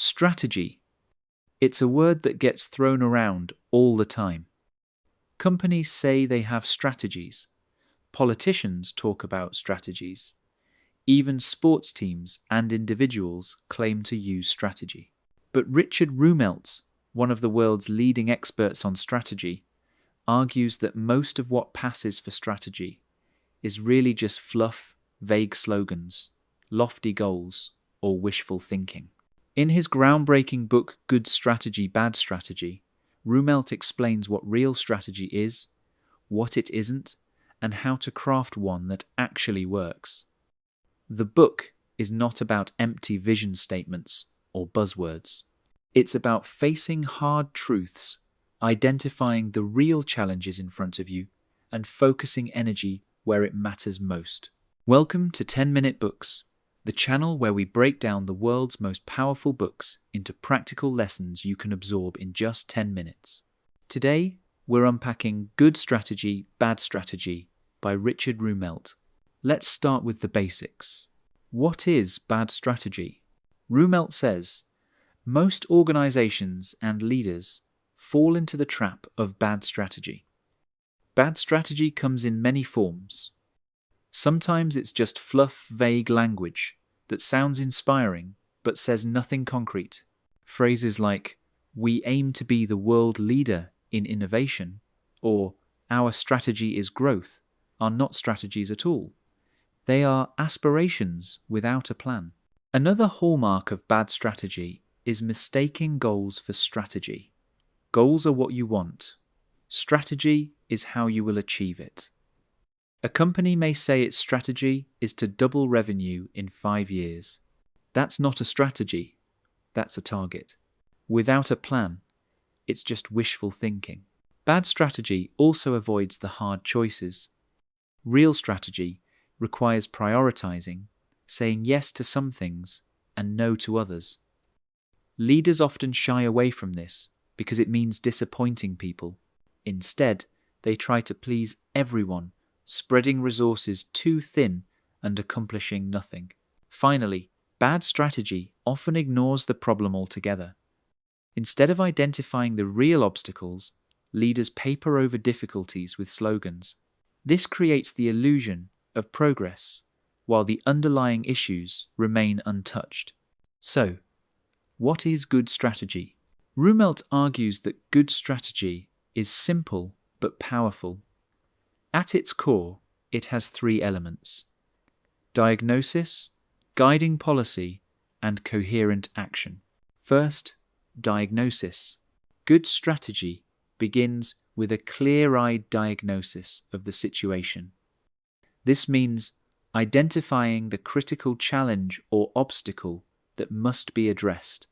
Strategy. It's a word that gets thrown around all the time. Companies say they have strategies. Politicians talk about strategies. Even sports teams and individuals claim to use strategy. But Richard Rumelt, one of the world's leading experts on strategy, argues that most of what passes for strategy is really just fluff, vague slogans, lofty goals, or wishful thinking. In his groundbreaking book Good Strategy, Bad Strategy, Rumelt explains what real strategy is, what it isn't, and how to craft one that actually works. The book is not about empty vision statements or buzzwords. It's about facing hard truths, identifying the real challenges in front of you, and focusing energy where it matters most. Welcome to 10-Minute Books, the channel where we break down the world's most powerful books into practical lessons you can absorb in just 10 minutes. Today, we're unpacking Good Strategy, Bad Strategy by Richard Rumelt. Let's start with the basics. What is bad strategy? Rumelt says, most organizations and leaders fall into the trap of bad strategy. Bad strategy comes in many forms. Sometimes it's just fluff, vague language that sounds inspiring but says nothing concrete. Phrases like, "We aim to be the world leader in innovation," or "Our strategy is growth," are not strategies at all. They are aspirations without a plan. Another hallmark of bad strategy is mistaking goals for strategy. Goals are what you want. Strategy is how you will achieve it. A company may say its strategy is to double revenue in 5 years. That's not a strategy. That's a target. Without a plan, it's just wishful thinking. Bad strategy also avoids the hard choices. Real strategy requires prioritizing, saying yes to some things and no to others. Leaders often shy away from this because it means disappointing people. Instead, they try to please everyone, spreading resources too thin and accomplishing nothing. Finally, bad strategy often ignores the problem altogether. Instead of identifying the real obstacles, leaders paper over difficulties with slogans. This creates the illusion of progress, while the underlying issues remain untouched. So, what is good strategy? Rumelt argues that good strategy is simple but powerful. At its core, it has 3 elements: diagnosis, guiding policy, and coherent action. First, diagnosis. Good strategy begins with a clear-eyed diagnosis of the situation. This means identifying the critical challenge or obstacle that must be addressed.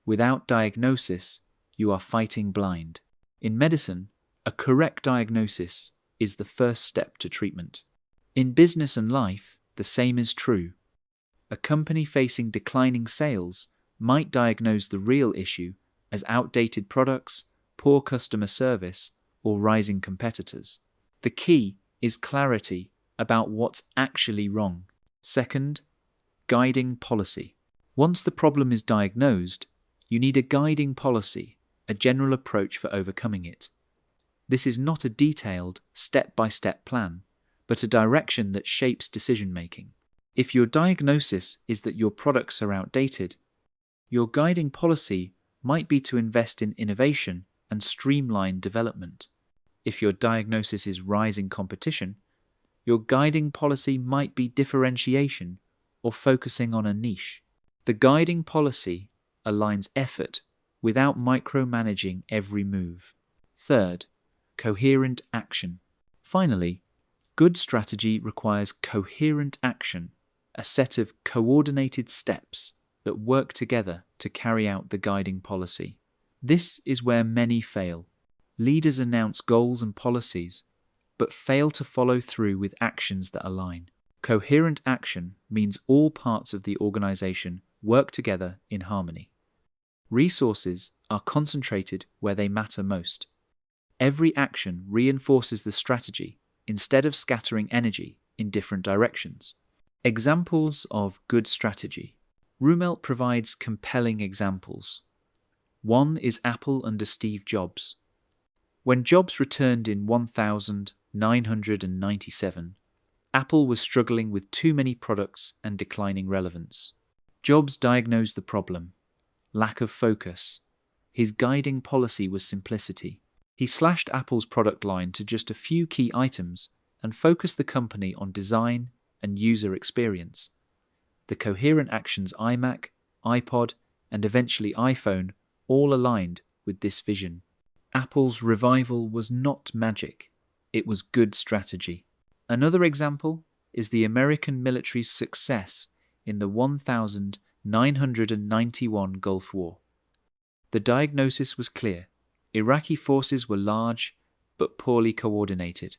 Without diagnosis, you are fighting blind. In medicine, a correct diagnosis is the first step to treatment. In business and life, the same is true. A company facing declining sales might diagnose the real issue as outdated products, poor customer service, or rising competitors. The key is clarity about what's actually wrong. Second, guiding policy. Once the problem is diagnosed, you need a guiding policy, a general approach for overcoming it. This is not a detailed, step-by-step plan, but a direction that shapes decision-making. If your diagnosis is that your products are outdated, your guiding policy might be to invest in innovation and streamline development. If your diagnosis is rising competition, your guiding policy might be differentiation or focusing on a niche. The guiding policy aligns effort without micromanaging every move. Third, coherent action. Finally, good strategy requires coherent action, a set of coordinated steps that work together to carry out the guiding policy. This is where many fail. Leaders announce goals and policies, but fail to follow through with actions that align. Coherent action means all parts of the organization work together in harmony. Resources are concentrated where they matter most. Every action reinforces the strategy instead of scattering energy in different directions. Examples of good strategy. Rumelt provides compelling examples. One is Apple under Steve Jobs. When Jobs returned in 1997, Apple was struggling with too many products and declining relevance. Jobs diagnosed the problem: lack of focus. His guiding policy was simplicity. He slashed Apple's product line to just a few key items and focused the company on design and user experience. The coherent actions iMac, iPod, and eventually iPhone all aligned with this vision. Apple's revival was not magic, it was good strategy. Another example is the American military's success in the 1991 Gulf War. The diagnosis was clear. Iraqi forces were large but poorly coordinated.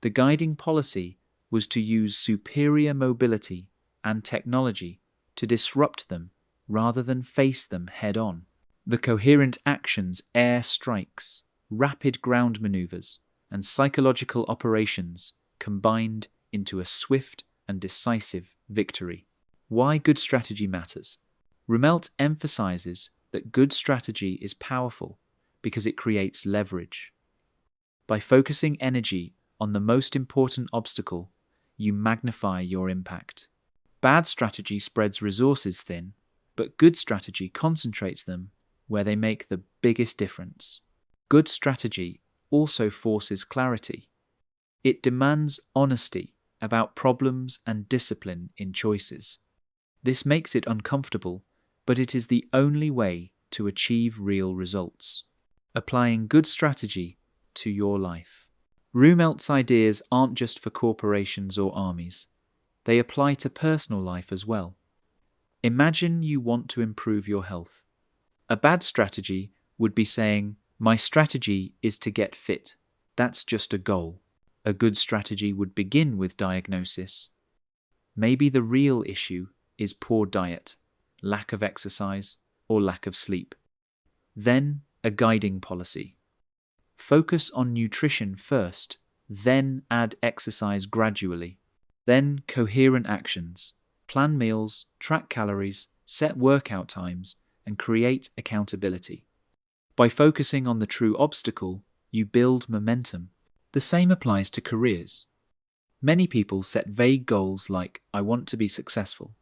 The guiding policy was to use superior mobility and technology to disrupt them rather than face them head-on. The coherent actions, air strikes, rapid ground maneuvers, and psychological operations combined into a swift and decisive victory. Why good strategy matters. Rumelt emphasizes that good strategy is powerful because it creates leverage. By focusing energy on the most important obstacle, you magnify your impact. Bad strategy spreads resources thin, but good strategy concentrates them where they make the biggest difference. Good strategy also forces clarity. It demands honesty about problems and discipline in choices. This makes it uncomfortable, but it is the only way to achieve real results. Applying good strategy to your life. Rumelt's ideas aren't just for corporations or armies. They apply to personal life as well. Imagine you want to improve your health. A bad strategy would be saying, "My strategy is to get fit." That's just a goal. A good strategy would begin with diagnosis. Maybe the real issue is poor diet, lack of exercise, or lack of sleep. Then a guiding policy. Focus on nutrition first, then add exercise gradually. Then coherent actions. Plan meals, track calories, set workout times, and create accountability. By focusing on the true obstacle, you build momentum. The same applies to careers. Many people set vague goals like, "I want to be successful."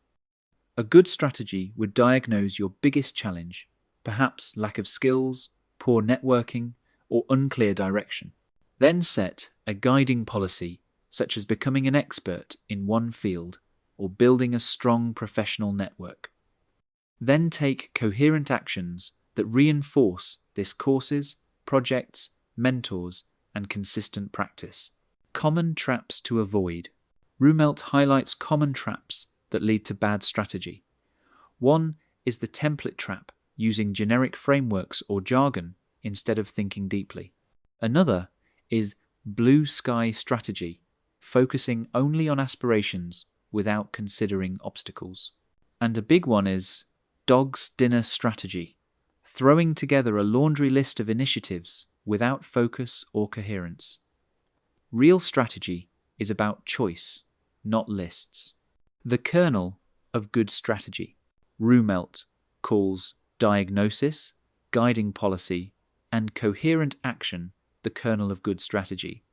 A good strategy would diagnose your biggest challenge, perhaps lack of skills, poor networking, or unclear direction. Then set a guiding policy, such as becoming an expert in one field or building a strong professional network. Then take coherent actions that reinforce this: courses, projects, mentors, and consistent practice. Common traps to avoid. Rumelt highlights common traps that lead to bad strategy. One is the template trap, using generic frameworks or jargon instead of thinking deeply. Another is blue sky strategy, focusing only on aspirations without considering obstacles. And a big one is dog's dinner strategy, throwing together a laundry list of initiatives without focus or coherence. Real strategy is about choice, not lists. The kernel of good strategy. Rumelt calls diagnosis, guiding policy, and coherent action the kernel of good strategy.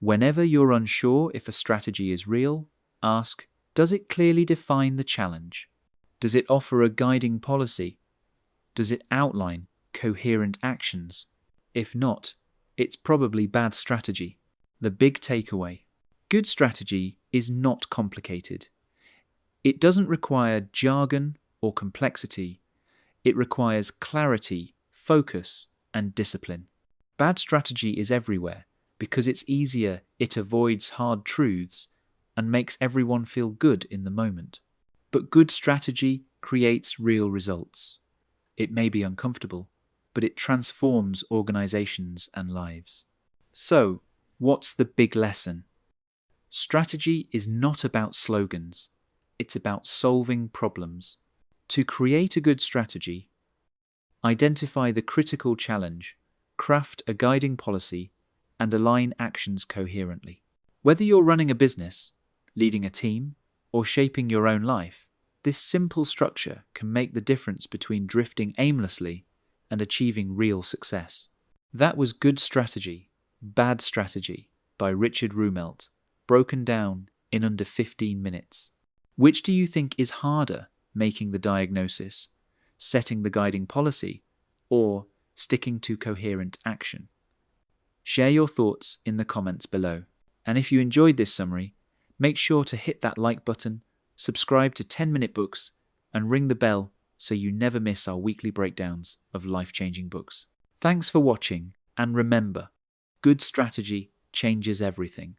Whenever you're unsure if a strategy is real, ask, does it clearly define the challenge? Does it offer a guiding policy? Does it outline coherent actions? If not, it's probably bad strategy. The big takeaway. Good strategy is not complicated. It doesn't require jargon or complexity. It requires clarity, focus, and discipline. Bad strategy is everywhere because it's easier, it avoids hard truths, and makes everyone feel good in the moment. But good strategy creates real results. It may be uncomfortable, but it transforms organizations and lives. So, what's the big lesson? Strategy is not about slogans. It's about solving problems. To create a good strategy, identify the critical challenge, craft a guiding policy, and align actions coherently. Whether you're running a business, leading a team, or shaping your own life, This simple structure can make the difference between drifting aimlessly and achieving real success. That was Good Strategy, Bad Strategy by Richard Rumelt, broken down in under 15 minutes. Which do you think is harder, making the diagnosis, setting the guiding policy, or sticking to coherent action? Share your thoughts in the comments below. And if you enjoyed this summary, make sure to hit that like button, subscribe to 10-Minute Books, and ring the bell so you never miss our weekly breakdowns of life-changing books. Thanks for watching, and remember, good strategy changes everything.